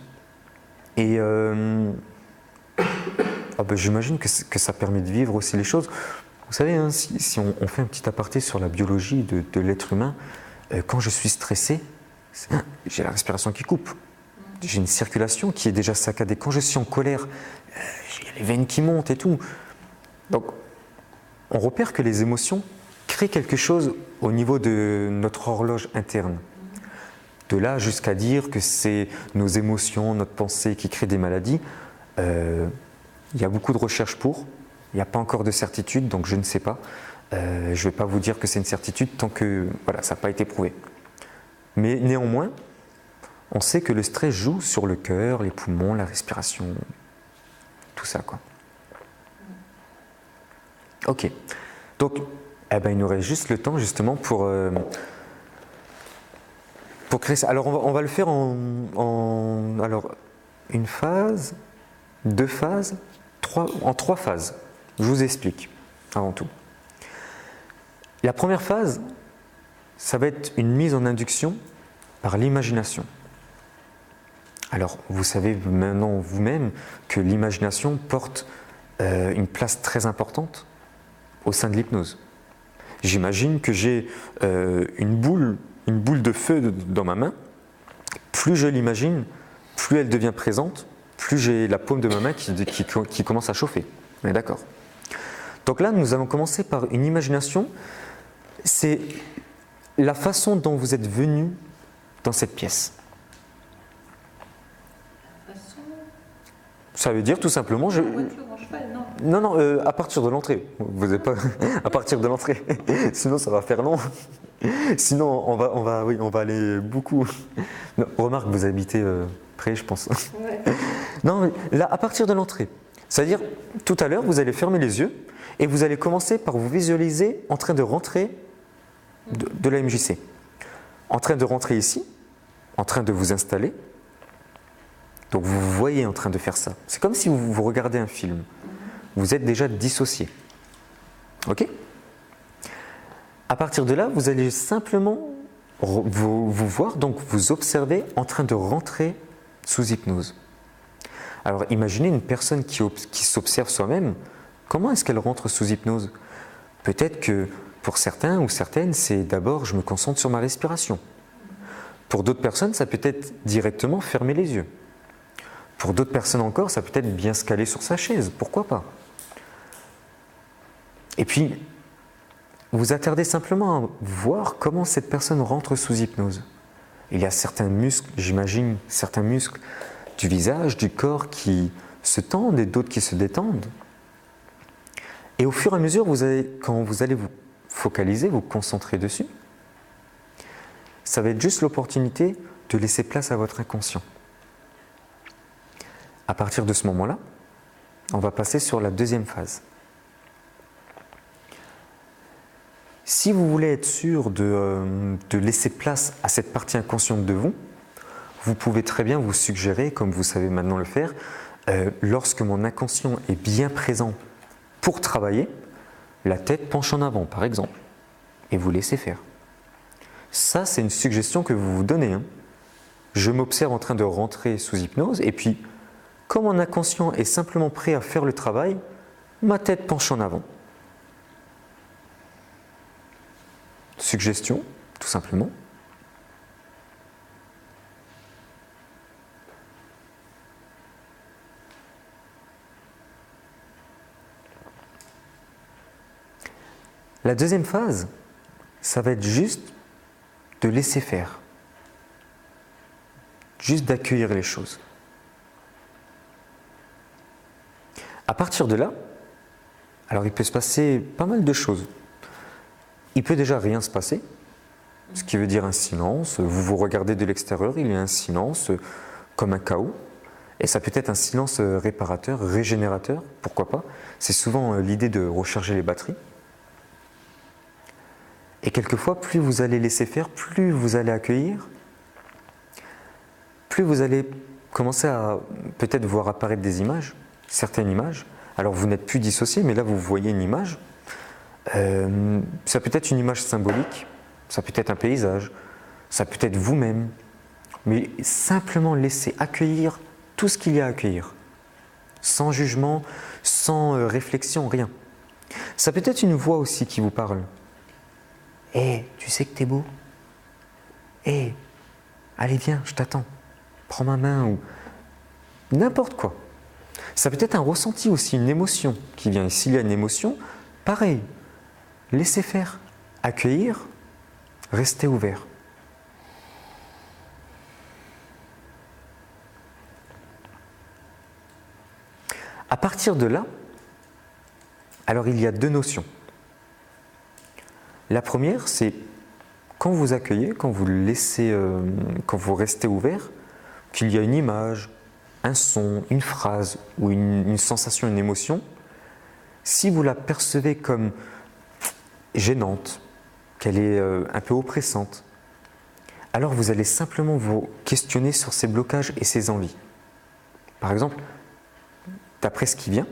Et j'imagine que ça permet de vivre aussi les choses. Vous savez, hein, si on fait un petit aparté sur la biologie de l'être humain, quand je suis stressé, j'ai la respiration qui coupe. J'ai une circulation qui est déjà saccadée. Quand je suis en colère, j'ai les veines qui montent et tout. Donc, on repère que les émotions créent quelque chose au niveau de notre horloge interne. De là jusqu'à dire que c'est nos émotions, notre pensée qui créent des maladies, il y a beaucoup de recherches pour. Il n'y a pas encore de certitude, donc je ne sais pas. Je ne vais pas vous dire que c'est une certitude tant que ça n'a pas été prouvé. Mais néanmoins, on sait que le stress joue sur le cœur, les poumons, la respiration, tout ça, quoi. Ok. Donc, il nous reste juste le temps justement pour créer ça. Alors, on va le faire alors, une phase, 2 phases, en 3 phases. Je vous explique avant tout. La première phase, ça va être une mise en induction par l'imagination. Alors, vous savez maintenant vous-même que l'imagination porte une place très importante au sein de l'hypnose. J'imagine que j'ai une boule de feu dans ma main. Plus je l'imagine, plus elle devient présente, plus j'ai la paume de ma main qui commence à chauffer. On est d'accord? Donc là, nous allons commencer par une imagination. C'est la façon dont vous êtes venu dans cette pièce. Ça veut dire tout simplement... Non, à partir de l'entrée. Vous n'êtes pas à partir de l'entrée. Sinon, ça va faire long. Sinon, on va aller beaucoup. Non, remarque, vous habitez près, je pense. Ouais. Non, là, à partir de l'entrée. C'est-à-dire, tout à l'heure, vous allez fermer les yeux et vous allez commencer par vous visualiser en train de rentrer de la MJC. En train de rentrer ici, en train de vous installer. Donc vous vous voyez en train de faire ça. C'est comme si vous regardez un film. Vous êtes déjà dissocié. Ok? À partir de là, vous allez simplement vous voir, donc vous observer en train de rentrer sous hypnose. Alors imaginez une personne qui s'observe soi-même. Comment est-ce qu'elle rentre sous hypnose? Peut-être que pour certains ou certaines, c'est d'abord je me concentre sur ma respiration. Pour d'autres personnes, ça peut être directement fermer les yeux. Pour d'autres personnes encore, ça peut être bien se caler sur sa chaise, pourquoi pas? Et puis, vous attardez simplement à voir comment cette personne rentre sous hypnose. Il y a certains muscles, j'imagine, certains muscles du visage, du corps qui se tendent et d'autres qui se détendent. Et au fur et à mesure, quand vous allez vous focaliser, vous concentrer dessus, ça va être juste l'opportunité de laisser place à votre inconscient. À partir de ce moment-là, on va passer sur la deuxième phase. Si vous voulez être sûr de laisser place à cette partie inconsciente de vous, vous pouvez très bien vous suggérer, comme vous savez maintenant le faire, lorsque mon inconscient est bien présent pour travailler, la tête penche en avant, par exemple, et vous laissez faire. Ça, c'est une suggestion que vous vous donnez. Hein. Je m'observe en train de rentrer sous hypnose, et puis, comme mon inconscient est simplement prêt à faire le travail, ma tête penche en avant. Suggestion, tout simplement. La deuxième phase, ça va être juste de laisser faire. Juste d'accueillir les choses. À partir de là, alors il peut se passer pas mal de choses. Il peut déjà rien se passer, ce qui veut dire un silence. Vous vous regardez de l'extérieur, il y a un silence comme un chaos. Et ça peut être un silence réparateur, régénérateur, pourquoi pas. C'est souvent l'idée de recharger les batteries. Et quelquefois, plus vous allez laisser faire, plus vous allez accueillir, plus vous allez commencer à peut-être voir apparaître des images, certaines images, Alors vous n'êtes plus dissocié, mais là vous voyez une image. Ça peut être une image symbolique, ça peut être un paysage, ça peut être vous-même, mais simplement laisser accueillir tout ce qu'il y a à accueillir, sans jugement, sans réflexion, rien. Ça peut être une voix aussi qui vous parle. Hé, tu sais que t'es beau? Hé, allez viens, je t'attends, prends ma main, ou n'importe quoi. Ça peut être un ressenti aussi, une émotion qui vient. Et s'il y a une émotion, pareil, laissez faire, accueillir, restez ouvert. À partir de là, alors il y a deux notions. La première, c'est quand vous accueillez, quand vous laissez, quand vous restez ouvert, qu'il y a une image, un son, une phrase ou une sensation, une émotion, si vous la percevez comme gênante, qu'elle est un peu oppressante, alors vous allez simplement vous questionner sur ces blocages et ces envies. Par exemple, d'après ce qui vient,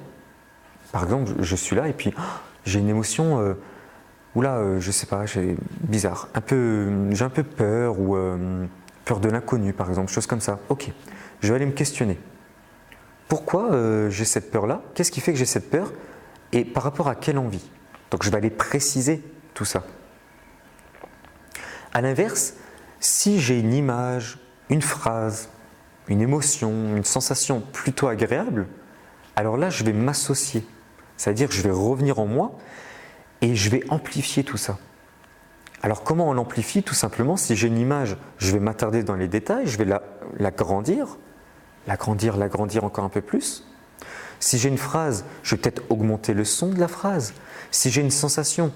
par exemple, je suis là et puis j'ai une émotion, je sais pas, bizarre, j'ai un peu peur ou peur de l'inconnu par exemple, chose comme ça. Ok, je vais aller me questionner. Pourquoi j'ai cette peur-là? Qu'est-ce qui fait que j'ai cette peur? Et par rapport à quelle envie? Donc je vais aller préciser tout ça. À l'inverse, si j'ai une image, une phrase, une émotion, une sensation plutôt agréable, alors là je vais m'associer. C'est-à-dire que je vais revenir en moi et je vais amplifier tout ça. Alors comment on l'amplifie? Tout simplement, si j'ai une image, je vais m'attarder dans les détails, je vais l'agrandir encore un peu plus. Si j'ai une phrase, je vais peut-être augmenter le son de la phrase. Si j'ai une sensation,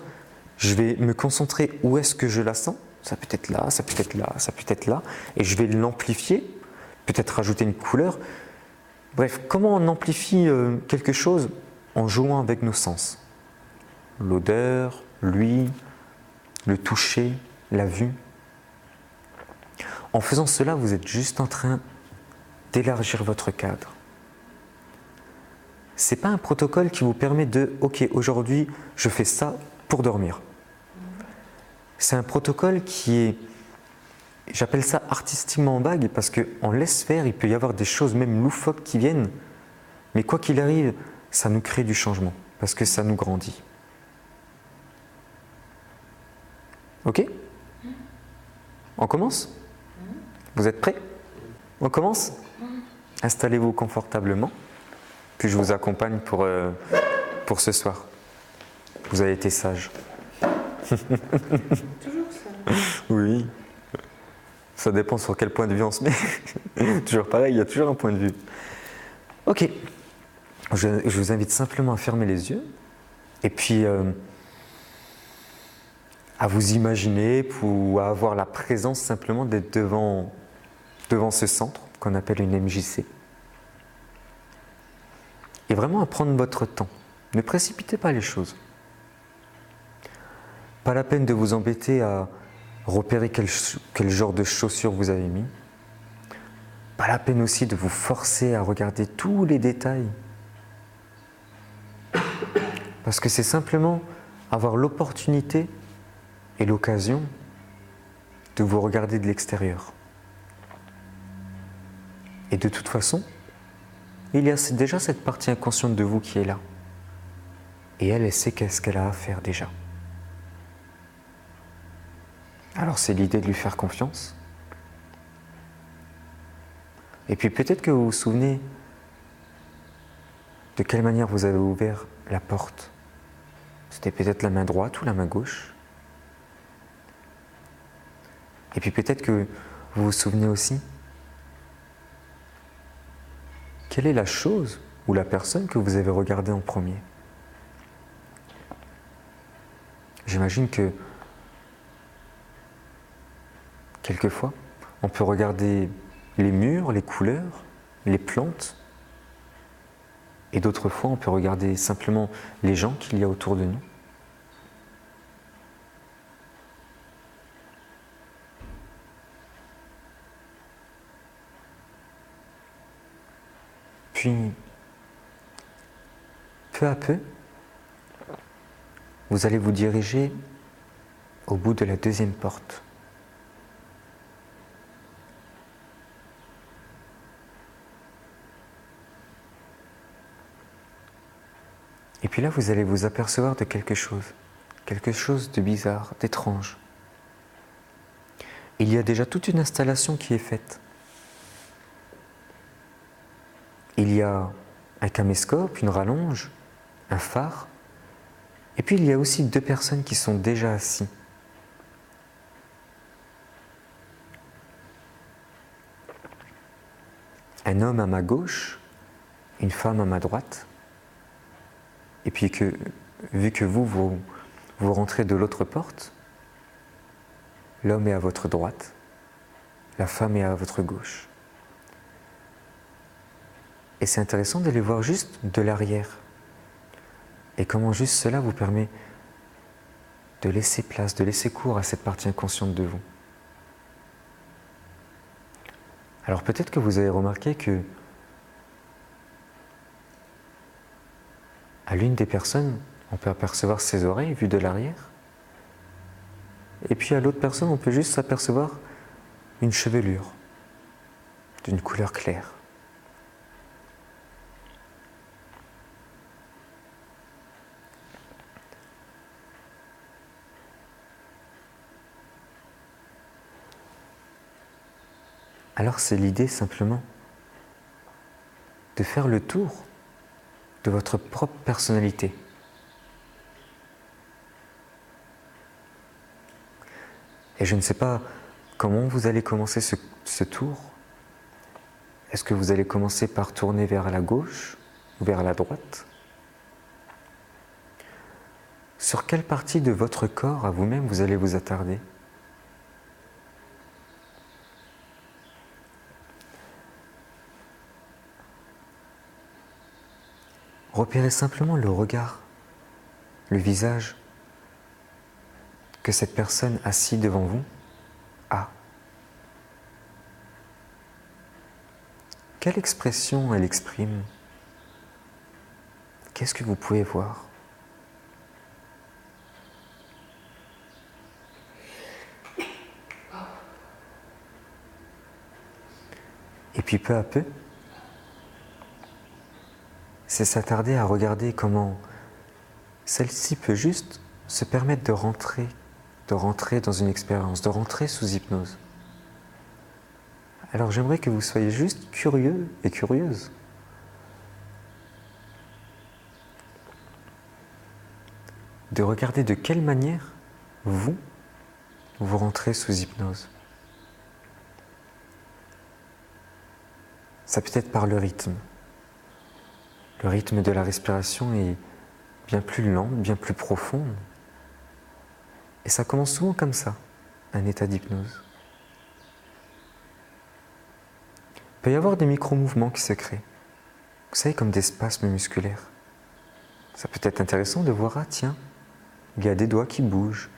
je vais me concentrer où est-ce que je la sens. Ça peut être là, ça peut être là, ça peut être là. Et je vais l'amplifier, peut-être rajouter une couleur. Bref, comment on amplifie quelque chose? En jouant avec nos sens. L'odeur, l'ouïe, le toucher, la vue. En faisant cela, vous êtes juste en train d'élargir votre cadre. Ce n'est pas un protocole qui vous permet de « Ok, aujourd'hui, je fais ça pour dormir ». C'est un protocole qui est, j'appelle ça artistiquement vague parce qu'on laisse faire, il peut y avoir des choses même loufoques qui viennent, mais quoi qu'il arrive, ça nous crée du changement parce que ça nous grandit. Ok? On commence? Vous êtes prêts? On commence? Installez-vous confortablement, puis je vous accompagne pour ce soir. Vous avez été sage. Toujours ça. Oui. Ça dépend sur quel point de vue on se met. Toujours pareil, il y a toujours un point de vue. Ok. Je vous invite simplement à fermer les yeux et puis à vous imaginer ou à avoir la présence simplement d'être devant ce centre qu'on appelle une MJC. Et vraiment à prendre votre temps. Ne précipitez pas les choses. Pas la peine de vous embêter à repérer quel genre de chaussures vous avez mis. Pas la peine aussi de vous forcer à regarder tous les détails. Parce que c'est simplement avoir l'opportunité et l'occasion de vous regarder de l'extérieur. Et de toute façon, il y a déjà cette partie inconsciente de vous qui est là. Et elle sait qu'est-ce qu'elle a à faire déjà. Alors c'est l'idée de lui faire confiance. Et puis peut-être que vous vous souvenez de quelle manière vous avez ouvert la porte. C'était peut-être la main droite ou la main gauche. Et puis peut-être que vous vous souvenez aussi quelle est la chose ou la personne que vous avez regardée en premier. J'imagine que quelquefois, on peut regarder les murs, les couleurs, les plantes, et d'autres fois, on peut regarder simplement les gens qu'il y a autour de nous. Puis, peu à peu, vous allez vous diriger au bout de la deuxième porte. Et puis là, vous allez vous apercevoir de quelque chose de bizarre, d'étrange. Il y a déjà toute une installation qui est faite. Il y a un caméscope, une rallonge, un phare, et puis il y a aussi 2 personnes qui sont déjà assises. Un homme à ma gauche, une femme à ma droite, et puis vu que vous rentrez de l'autre porte, l'homme est à votre droite, la femme est à votre gauche. Et c'est intéressant de les voir juste de l'arrière. Et comment juste cela vous permet de laisser place, de laisser cours à cette partie inconsciente de vous. Alors peut-être que vous avez remarqué que à l'une des personnes, on peut apercevoir ses oreilles vues de l'arrière. Et puis à l'autre personne, on peut juste s'apercevoir une chevelure d'une couleur claire. Alors c'est l'idée simplement de faire le tour de votre propre personnalité. Et je ne sais pas comment vous allez commencer ce tour. Est-ce que vous allez commencer par tourner vers la gauche ou vers la droite? Sur quelle partie de votre corps à vous-même vous allez vous attarder? Repérez simplement le regard, le visage que cette personne assise devant vous a. Quelle expression elle exprime? Qu'est-ce que vous pouvez voir? Et puis peu à peu, c'est s'attarder à regarder comment celle-ci peut juste se permettre de rentrer dans une expérience, de rentrer sous hypnose. Alors j'aimerais que vous soyez juste curieux et curieuse. De regarder de quelle manière vous rentrez sous hypnose. Ça peut être par le rythme. Le rythme de la respiration est bien plus lent, bien plus profond. Et ça commence souvent comme ça, un état d'hypnose. Il peut y avoir des micro-mouvements qui se créent. Vous savez, comme des spasmes musculaires. Ça peut être intéressant de voir, ah tiens, il y a des doigts qui bougent,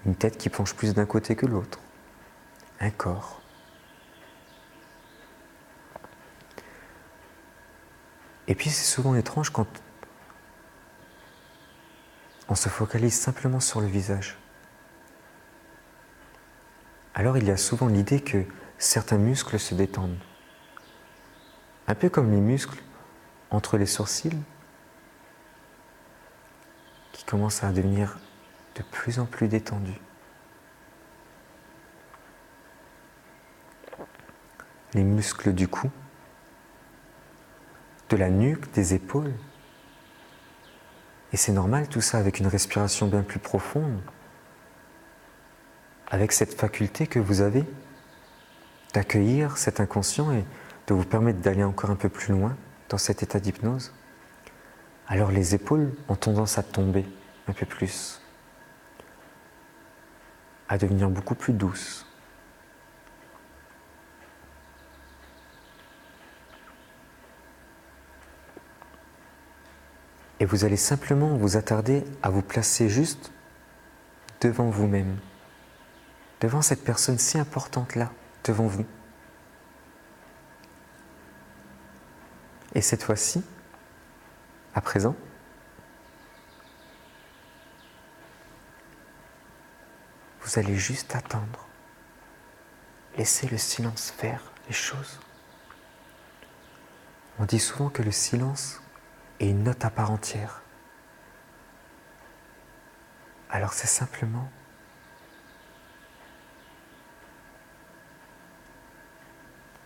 une tête qui penche plus d'un côté que l'autre, un corps. Et puis c'est souvent étrange quand on se focalise simplement sur le visage. Alors il y a souvent l'idée que certains muscles se détendent. Un peu comme les muscles entre les sourcils qui commencent à devenir de plus en plus détendus. Les muscles du cou, de la nuque, des épaules. Et c'est normal tout ça avec une respiration bien plus profonde, avec cette faculté que vous avez d'accueillir cet inconscient et de vous permettre d'aller encore un peu plus loin dans cet état d'hypnose. Alors les épaules ont tendance à tomber un peu plus, à devenir beaucoup plus douces. Et vous allez simplement vous attarder à vous placer juste devant vous-même, devant cette personne si importante là, devant vous. Et cette fois-ci, à présent, vous allez juste attendre. Laissez le silence faire les choses. On dit souvent que le silence est une note à part entière. Alors c'est simplement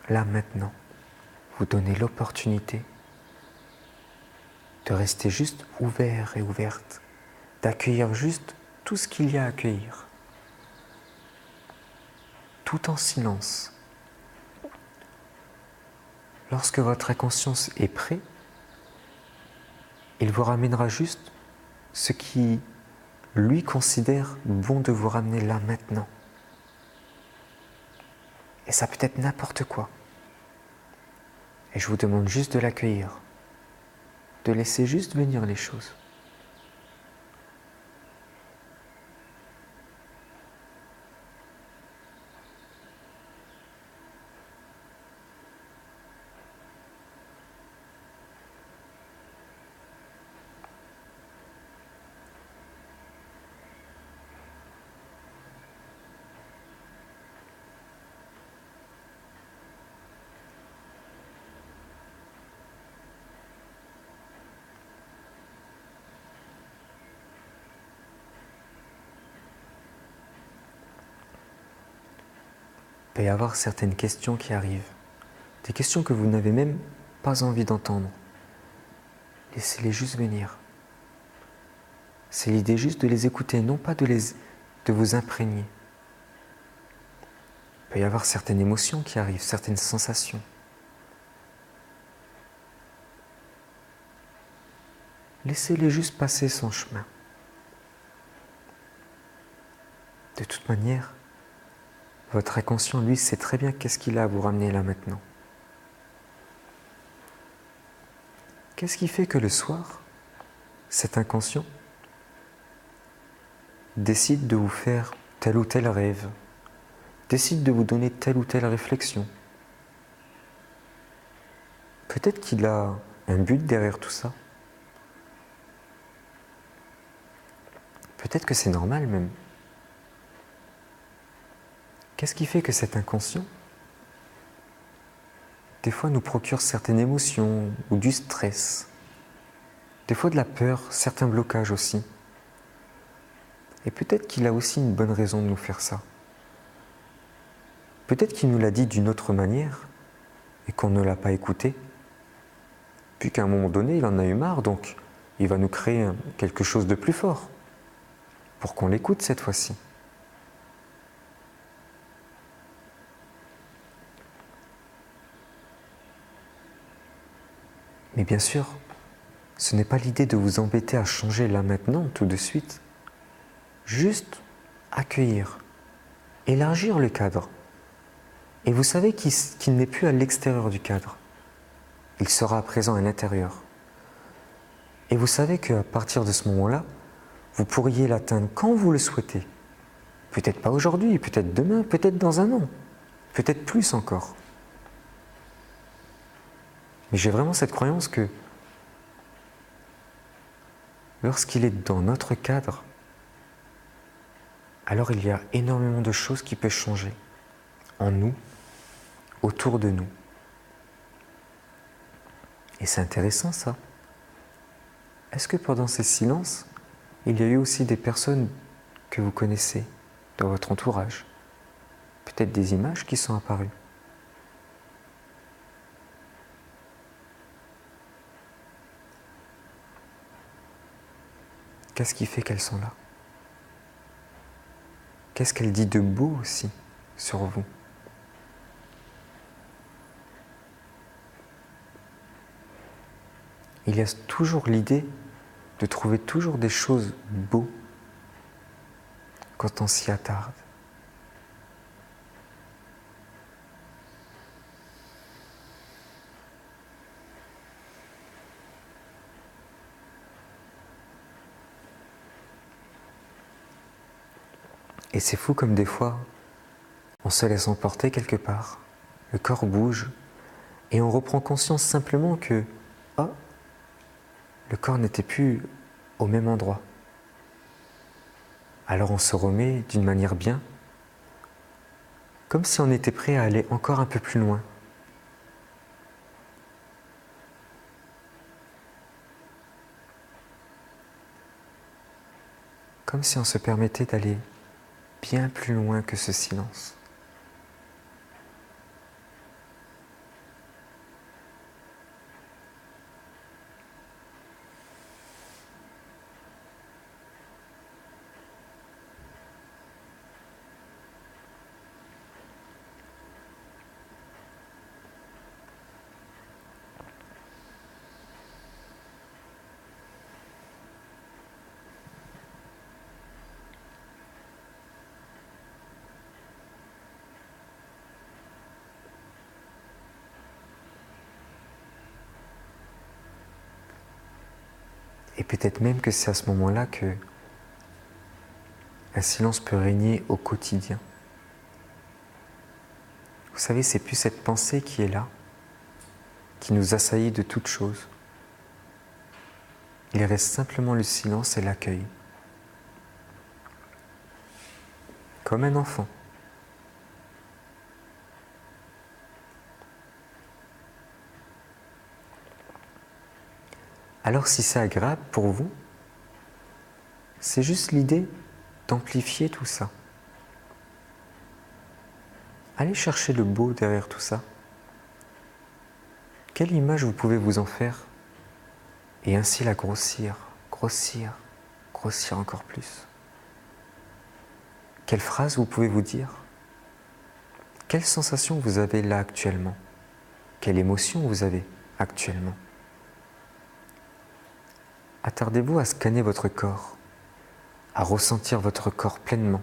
là maintenant, vous donnez l'opportunité de rester juste ouvert et ouverte, d'accueillir juste tout ce qu'il y a à accueillir, tout en silence. Lorsque votre inconscience est prêt, il vous ramènera juste ce qui lui considère bon de vous ramener là maintenant. Et ça peut être n'importe quoi. Et je vous demande juste de l'accueillir, de laisser juste venir les choses. Il peut y avoir certaines questions qui arrivent, des questions que vous n'avez même pas envie d'entendre. Laissez-les juste venir. C'est l'idée juste de les écouter, non pas de vous imprégner. Il peut y avoir certaines émotions qui arrivent, certaines sensations. Laissez-les juste passer son chemin. De toute manière, votre inconscient, lui, sait très bien qu'est-ce qu'il a à vous ramener là maintenant. Qu'est-ce qui fait que le soir, cet inconscient décide de vous faire tel ou tel rêve, décide de vous donner telle ou telle réflexion? Peut-être qu'il a un but derrière tout ça. Peut-être que c'est normal même. Qu'est-ce qui fait que cet inconscient, des fois, nous procure certaines émotions ou du stress, des fois de la peur, certains blocages aussi. Et peut-être qu'il a aussi une bonne raison de nous faire ça. Peut-être qu'il nous l'a dit d'une autre manière et qu'on ne l'a pas écouté, puis qu'à un moment donné, il en a eu marre, donc il va nous créer quelque chose de plus fort pour qu'on l'écoute cette fois-ci. Mais bien sûr, ce n'est pas l'idée de vous embêter à changer là maintenant, tout de suite. Juste accueillir, élargir le cadre. Et vous savez qu'il n'est plus à l'extérieur du cadre. Il sera présent à l'intérieur. Et vous savez qu'à partir de ce moment-là, vous pourriez l'atteindre quand vous le souhaitez. Peut-être pas aujourd'hui, peut-être demain, peut-être dans un an, peut-être plus encore. Mais j'ai vraiment cette croyance que lorsqu'il est dans notre cadre, alors il y a énormément de choses qui peuvent changer en nous, autour de nous. Et c'est intéressant ça. Est-ce que pendant ces silences, il y a eu aussi des personnes que vous connaissez dans votre entourage? Peut-être des images qui sont apparues? Qu'est-ce qui fait qu'elles sont là? Qu'est-ce qu'elle dit de beau aussi sur vous? Il y a toujours l'idée de trouver toujours des choses beaux quand on s'y attarde. Et c'est fou comme des fois, on se laisse emporter quelque part, le corps bouge, et on reprend conscience simplement que, oh, le corps n'était plus au même endroit. Alors on se remet d'une manière bien, comme si on était prêt à aller encore un peu plus loin. Comme si on se permettait d'aller bien plus loin que ce silence. Et peut-être même que c'est à ce moment-là que un silence peut régner au quotidien. Vous savez, c'est plus cette pensée qui est là, qui nous assaillit de toutes choses. Il reste simplement le silence et l'accueil. Comme un enfant. Alors si c'est agréable pour vous, c'est juste l'idée d'amplifier tout ça. Allez chercher le beau derrière tout ça. Quelle image vous pouvez vous en faire? Et ainsi la grossir, grossir, grossir encore plus. Quelle phrase vous pouvez vous dire? Quelle sensation vous avez là actuellement? Quelle émotion vous avez actuellement? Attardez-vous à scanner votre corps, à ressentir votre corps pleinement.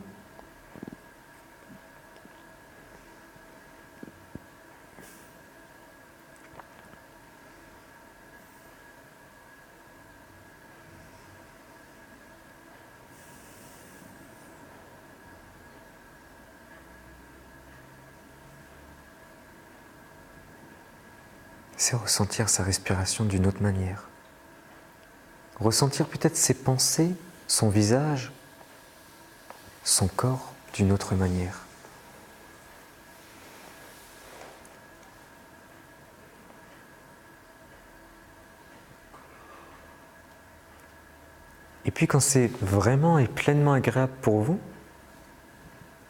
C'est ressentir sa respiration d'une autre manière. Ressentir peut-être ses pensées, son visage, son corps d'une autre manière. Et puis quand c'est vraiment et pleinement agréable pour vous,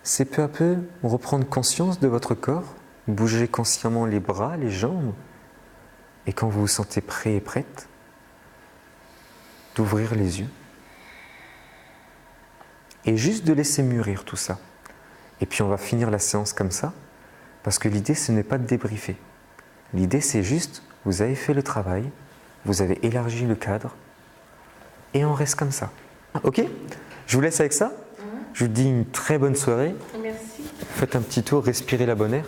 c'est peu à peu reprendre conscience de votre corps, bouger consciemment les bras, les jambes, et quand vous vous sentez prêt et prête, d'ouvrir les yeux et juste de laisser mûrir tout ça. Et puis on va finir la séance comme ça, parce que l'idée ce n'est pas de débriefer. L'idée c'est juste, vous avez fait le travail, vous avez élargi le cadre, et on reste comme ça. Ok? Je vous laisse avec ça. Je vous dis une très bonne soirée. Merci. Faites un petit tour, respirez la bonne air.